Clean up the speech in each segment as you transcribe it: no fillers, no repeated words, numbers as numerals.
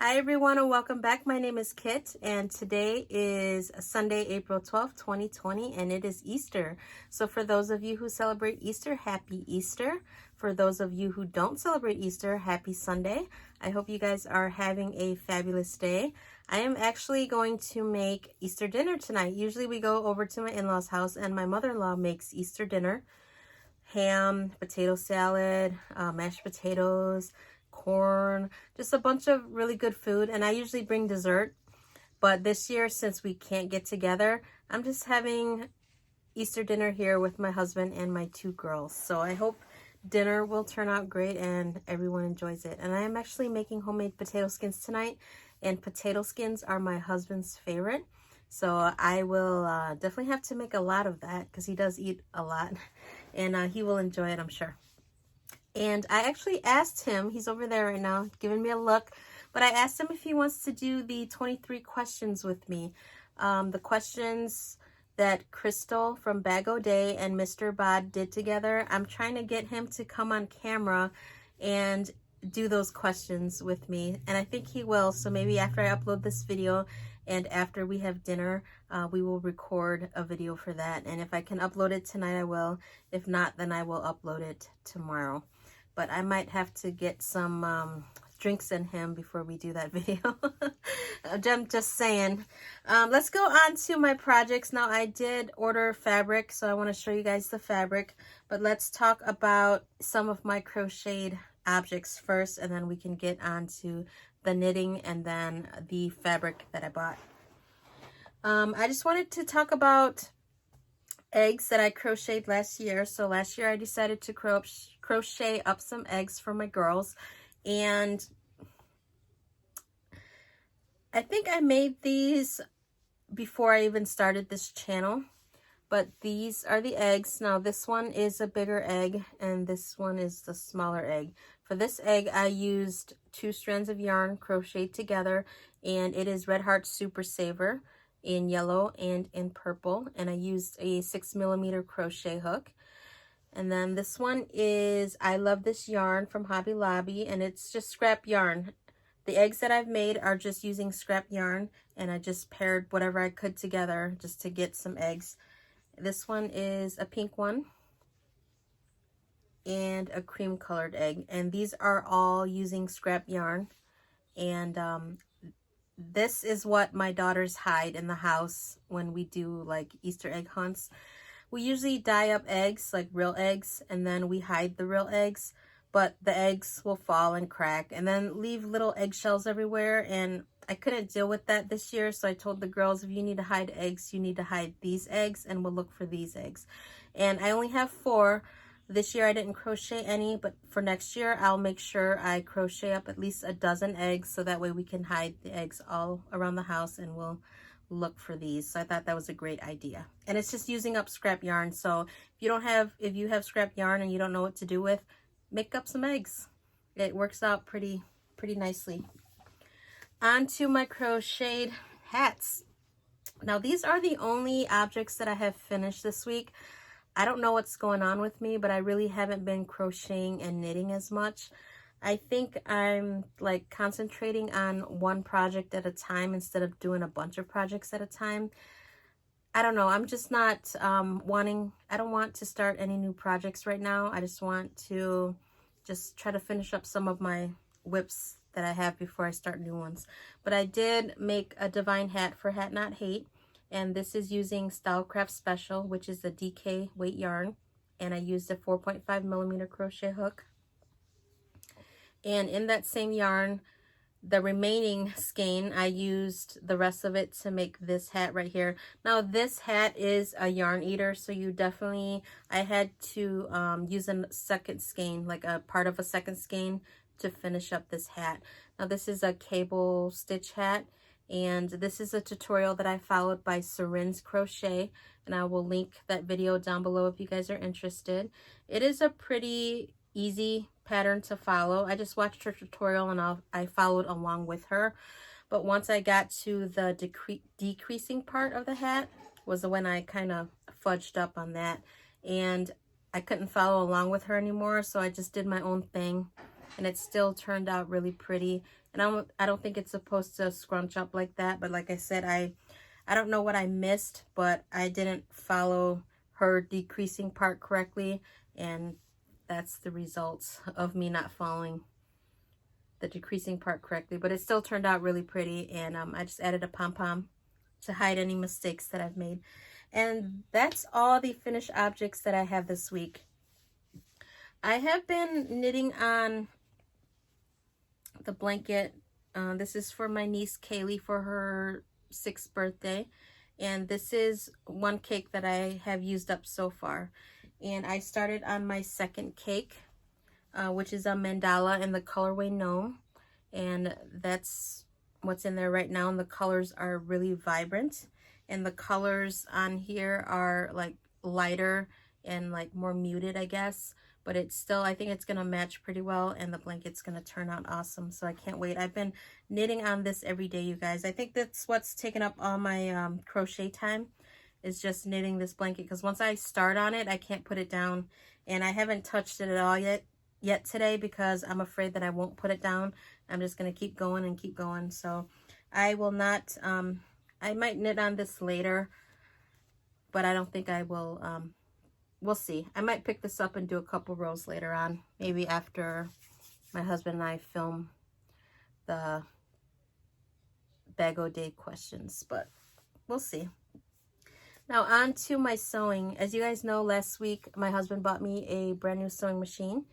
Hi everyone and welcome back. My name is Kit and today is Sunday, April 12th, 2020 and it is Easter. So for those of you who celebrate Easter, happy Easter. For those of you who don't celebrate Easter, happy Sunday. I hope you guys are having a fabulous day. I am actually going to make Easter dinner tonight. Usually we go over to my in-laws house and my mother-in-law makes Easter dinner. Ham, potato salad, mashed potatoes, corn, just a bunch of really good food. And I usually bring dessert, but this year, since we can't get together, I'm just having Easter dinner here with my husband and my two girls. So I hope dinner will turn out great and everyone enjoys it. And I am actually making homemade potato skins tonight, and potato skins are my husband's favorite. So I will definitely have to make a lot of that because he does eat a lot, and he will enjoy it, I'm sure. And I actually asked him, he's over there right now giving me a look, but I asked him if he wants to do the 23 questions with me. The questions that Crystal from Bag O' Day and Mr. Bod did together. I'm trying to get him to come on camera and do those questions with me, and I think he will. So maybe after I upload this video and after we have dinner, we will record a video for that. And if I can upload it tonight, I will. If not, then I will upload it tomorrow. But I might have to get some drinks in him before we do that video. I'm just saying. Let's go on to my projects. Now, I did order fabric, so I want to show you guys the fabric. But let's talk about some of my crocheted objects first, and then we can get on to the knitting and then the fabric that I bought. I just wanted to talk about eggs that I crocheted last year. So last year I decided to crochet up some eggs for my girls, and I think I made these before I even started this channel, but these are the eggs. Now this one is a bigger egg and this one is the smaller egg. For this egg I used 2 strands of yarn crocheted together, and it is Red Heart Super Saver in yellow and in purple, and I used a 6mm crochet hook. And then this one is I Love This Yarn from Hobby Lobby, and it's just scrap yarn. The eggs that I've made are just using scrap yarn, and I just paired whatever I could together just to get some eggs. This one is a pink one and a cream colored egg, and these are all using scrap yarn. And this is what my daughters hide in the house when we do like Easter egg hunts. We usually dye up eggs, like real eggs, and then we hide the real eggs, but the eggs will fall and crack and then leave little eggshells everywhere, and I couldn't deal with that this year, so I told the girls, if you need to hide eggs, you need to hide these eggs, and we'll look for these eggs. And I only have 4. This year I didn't crochet any, but for next year I'll make sure I crochet up at least a dozen eggs, so that way we can hide the eggs all around the house and we'll look for these. So I thought that was a great idea. And it's just using up scrap yarn. So if you have scrap yarn and you don't know what to do with, make up some eggs. It works out pretty nicely. On to my crocheted hats. Now these are the only objects that I have finished this week. I don't know what's going on with me, but I really haven't been crocheting and knitting as much. I think I'm like concentrating on one project at a time instead of doing a bunch of projects at a time. I don't know. I'm just not I don't want to start any new projects right now. I just want to just try to finish up some of my whips that I have before I start new ones. But I did make a divine hat for Hat Not Hate. And this is using Stylecraft Special, which is a DK weight yarn. And I used a 4.5mm crochet hook. And in that same yarn, the remaining skein, I used the rest of it to make this hat right here. Now this hat is a yarn eater, so I had to use a second skein, like a part of a second skein, to finish up this hat. Now this is a cable stitch hat. And this is a tutorial that I followed by Serin's Crochet, and I will link that video down below if you guys are interested. It is a pretty easy pattern to follow. I just watched her tutorial and I followed along with her. But once I got to the decreasing part of the hat was when I kind of fudged up on that, and I couldn't follow along with her anymore, so I just did my own thing, and it still turned out really pretty. And I don't think it's supposed to scrunch up like that, but like I said, I don't know what I missed, but I didn't follow her decreasing part correctly, and that's the results of me not following the decreasing part correctly. But it still turned out really pretty, and I just added a pom-pom to hide any mistakes that I've made. And that's all the finished objects that I have this week. I have been knitting on the blanket. This is for my niece Kaylee for her 6th birthday, and this is one cake that I have used up so far. And I started on my second cake, which is a mandala in the colorway Gnome, and that's what's in there right now. And the colors are really vibrant, and the colors on here are like lighter and like more muted, I guess, but it's still, I think it's gonna match pretty well, and the blanket's gonna turn out awesome. So I can't wait. I've been knitting on this every day, you guys. I think that's what's taken up all my crochet time, is just knitting this blanket, because once I start on it, I can't put it down. And I haven't touched it at all yet today, because I'm afraid that I won't put it down. I'm just gonna keep going and keep going. So I will not, I might knit on this later, but I don't think I will. We'll see. I might pick this up and do a couple rows later on, maybe after my husband and I film the Bag O Day questions, but we'll see. Now on to my sewing. As you guys know, last week my husband bought me a brand new sewing machine,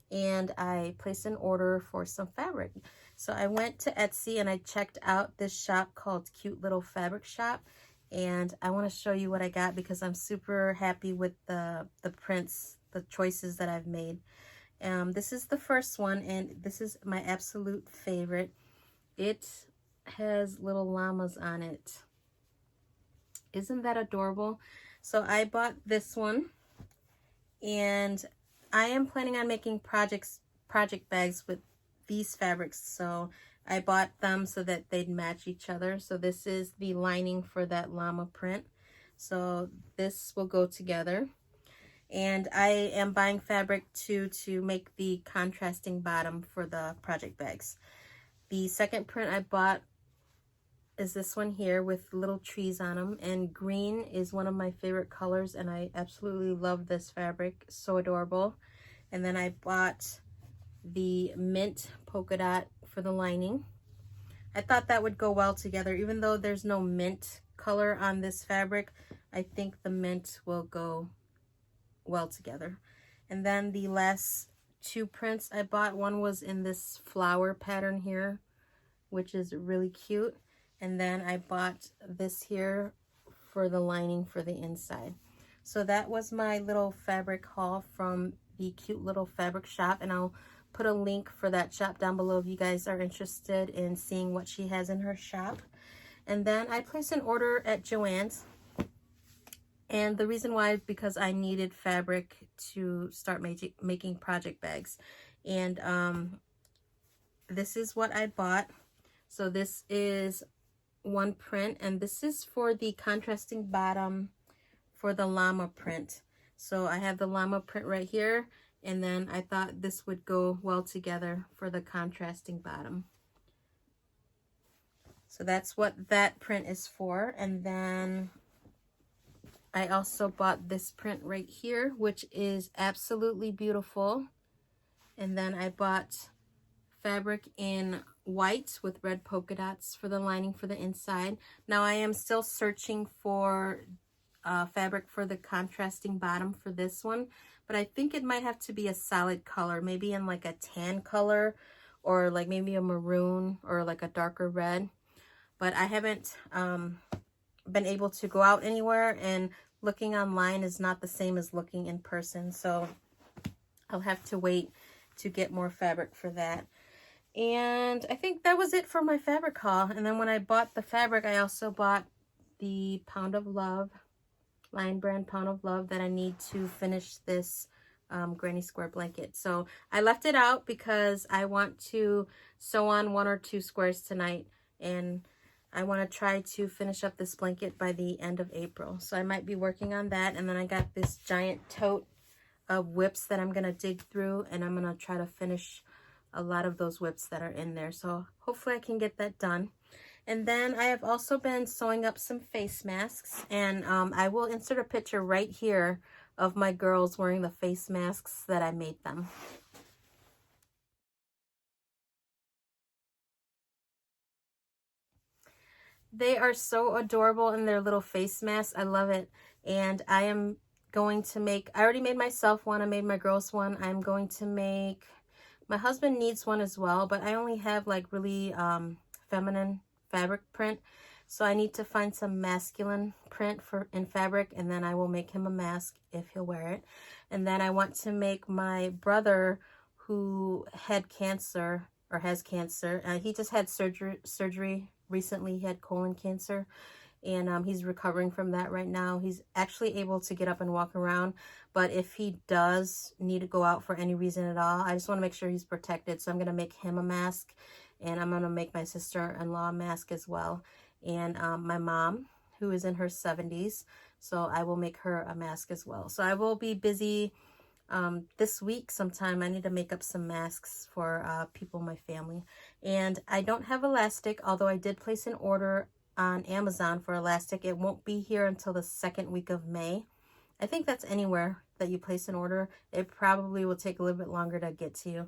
and I placed an order for some fabric. So I went to Etsy and I checked out this shop called Cute Little Fabric Shop, and I want to show you what I got, because I'm super happy with the prints, the choices that I've made. This is the first one, and this is my absolute favorite. It has little llamas on it. Isn't that adorable? So I bought this one, and I am planning on making project bags with these fabrics, so I bought them so that they'd match each other. So this is the lining for that llama print, so this will go together. And I am buying fabric too to make the contrasting bottom for the project bags. The second print I bought is this one here with little trees on them, and green is one of my favorite colors, and I absolutely love this fabric. So adorable. And then I bought the mint polka dot for the lining. I thought that would go well together. Even though there's no mint color on this fabric, I think the mint will go well together. And then the last two prints I bought, one was in this flower pattern here, which is really cute. And then I bought this here for the lining for the inside. So that was my little fabric haul from the Cute Little Fabric Shop, and I'll put a link for that shop down below if you guys are interested in seeing what she has in her shop. And then I placed an order at Joann's, and the reason why is because I needed fabric to start making project bags. And this is what I bought. So this is one print, and this is for the contrasting bottom for the llama print. So I have the llama print right here, and then I thought this would go well together for the contrasting bottom. So that's what that print is for. And then I also bought this print right here, which is absolutely beautiful. And then I bought fabric in white with red polka dots for the lining for the inside. Now I am still searching for fabric for the contrasting bottom for this one, but I think it might have to be a solid color, maybe in like a tan color, or like maybe a maroon, or like a darker red. But I haven't been able to go out anywhere, and looking online is not the same as looking in person, so I'll have to wait to get more fabric for that. And I think that was it for my fabric haul. And then when I bought the fabric, I also bought the Pound of Love, Lion Brand Pound of Love, that I need to finish this granny square blanket. So I left it out because I want to sew on 1 or 2 squares tonight, and I want to try to finish up this blanket by the end of April. So I might be working on that. And then I got this giant tote of whips that I'm going to dig through, and I'm going to try to finish a lot of those whips that are in there. So hopefully I can get that done. And then I have also been sewing up some face masks, and I will insert a picture right here of my girls wearing the face masks that I made them. They are so adorable in their little face masks. I love it. And I am going to make, I already made myself one. I made my girls one. I'm going to make, my husband needs one as well, but I only have like really feminine fabric print. So I need to find some masculine print in fabric, and then I will make him a mask if he'll wear it. And then I want to make my brother, who had cancer or has cancer. He just had surgery recently. He had colon cancer, and he's recovering from that right now. He's actually able to get up and walk around, but if he does need to go out for any reason at all, I just want to make sure he's protected. So I'm going to make him a mask, and I'm going to make my sister-in-law a mask as well, and my mom, who is in her 70s, so I will make her a mask as well. So I will be busy this week sometime. I need to make up some masks for people in my family. And I don't have elastic, although I did place an order on Amazon for elastic. It won't be here until the second week of May. I think that's anywhere that you place an order. It probably will take a little bit longer to get to you,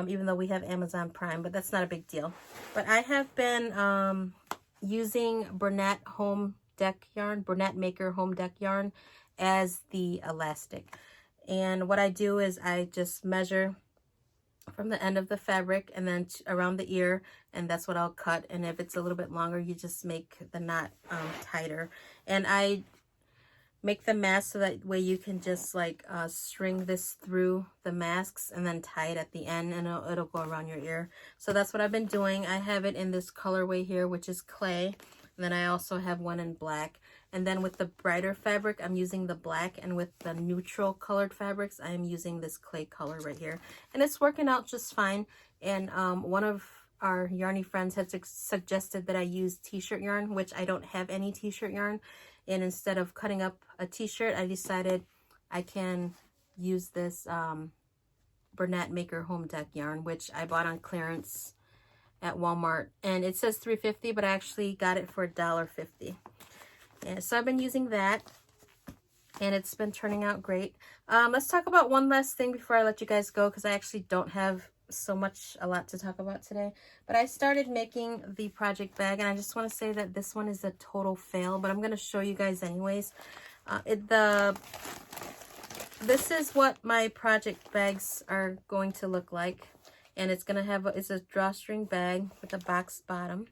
even though we have Amazon Prime, but that's not a big deal. But I have been using Bernat Home Deck Yarn, Bernat Maker Home Deck Yarn as the elastic. And what I do is I just measure from the end of the fabric and then around the ear, and that's what I'll cut. And if it's a little bit longer, you just make the knot tighter. And I make the mask so that way you can just like string this through the masks and then tie it at the end, and it'll go around your ear. So that's what I've been doing. I have it in this colorway here, which is clay. And then I also have one in black. And then with the brighter fabric, I'm using the black. And with the neutral colored fabrics, I am using this clay color right here. And it's working out just fine. And one of our yarny friends had suggested that I use t-shirt yarn, which I don't have any t-shirt yarn. And instead of cutting up a t-shirt, I decided I can use this Bernat Maker Home Deck yarn, which I bought on clearance at Walmart. And it says $3.50, but I actually got it for $1.50. And so I've been using that, and it's been turning out great. Let's talk about one last thing before I let you guys go, because I actually don't have a lot to talk about today. But I started making the project bag, and I just want to say that this one is a total fail, but I'm going to show you guys anyways. This is what my project bags are going to look like, and it's going to have it's a drawstring bag with a boxed bottom.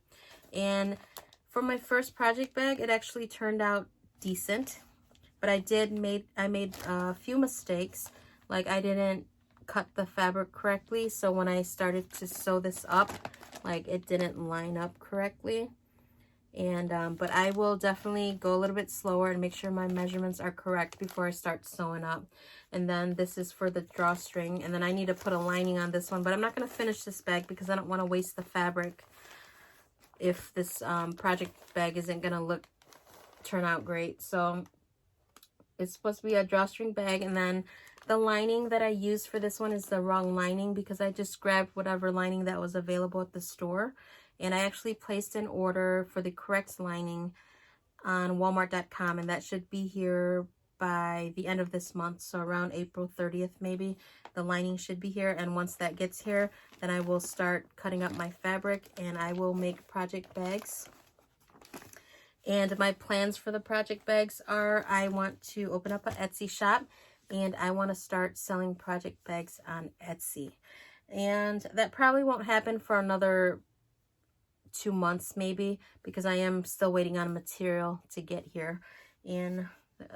And for my first project bag, it actually turned out decent, but I made a few mistakes. Like, I didn't cut the fabric correctly, so when I started to sew this up, like, it didn't line up correctly. And but I will definitely go a little bit slower and make sure my measurements are correct before I start sewing up. And then this is for the drawstring, and then I need to put a lining on this one, but I'm not going to finish this bag because I don't want to waste the fabric if this project bag isn't going to turn out great. So it's supposed to be a drawstring bag, and then the lining that I used for this one is the wrong lining because I just grabbed whatever lining that was available at the store. And I actually placed an order for the correct lining on Walmart.com, and that should be here by the end of this month. So around April 30th, maybe, the lining should be here. And once that gets here, then I will start cutting up my fabric, and I will make project bags. And my plans for the project bags are I want to open up an Etsy shop, and I want to start selling project bags on Etsy. And that probably won't happen for another 2 months maybe, because I am still waiting on material to get here. And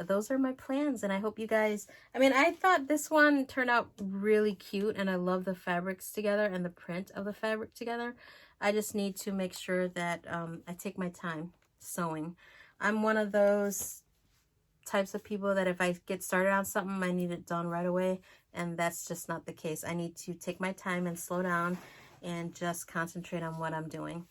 those are my plans, and I hope you guys, I thought this one turned out really cute, and I love the fabrics together and the print of the fabric together. I just need to make sure that I take my time sewing. I'm one of those types of people that if I get started on something, I need it done right away, and that's just not the case. I need to take my time and slow down and just concentrate on what I'm doing.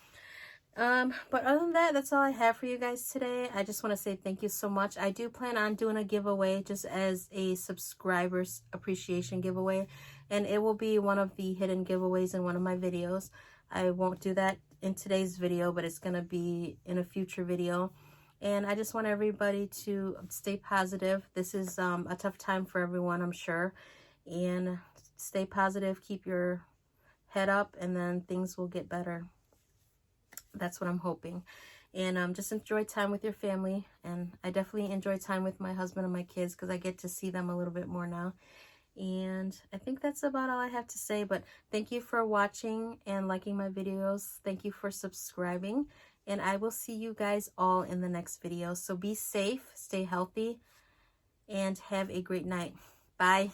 But other than that, that's all I have for you guys today. I just want to say thank you so much. I do plan on doing a giveaway just as a subscribers appreciation giveaway, and it will be one of the hidden giveaways in one of my videos. I won't do that in today's video, but it's going to be in a future video. And I just want everybody to stay positive. This is a tough time for everyone, I'm sure. And stay positive, keep your head up, and then things will get better. That's what I'm hoping. And just enjoy time with your family. And I definitely enjoy time with my husband and my kids because I get to see them a little bit more now. And I think that's about all I have to say. But thank you for watching and liking my videos. Thank you for subscribing. And I will see you guys all in the next video. So be safe, stay healthy, and have a great night. Bye.